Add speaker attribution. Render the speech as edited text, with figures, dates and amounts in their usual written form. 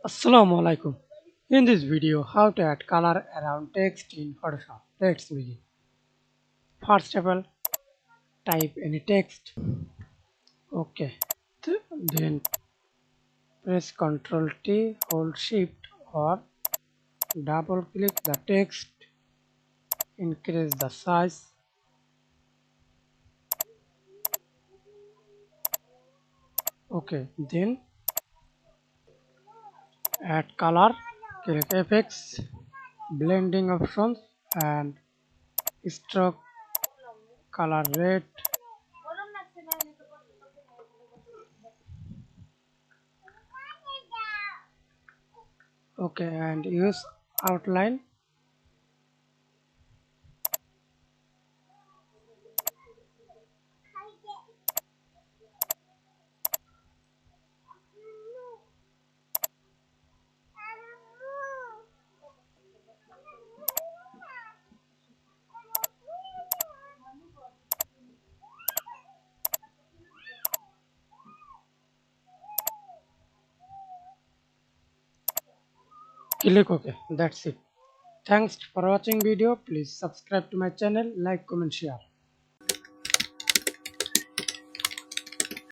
Speaker 1: Assalamu Walaikum. In this video, how to add color around text in Photoshop. Let's begin. First of all, type any text. Okay. Then press Ctrl T, hold Shift or double click the text. Increase the size. Okay. Then add color. Click Effects, Blending options and Stroke color red. Okay, and use outline. Click OK. That's it. Thanks for watching video. Please subscribe to my channel, like, comment, share.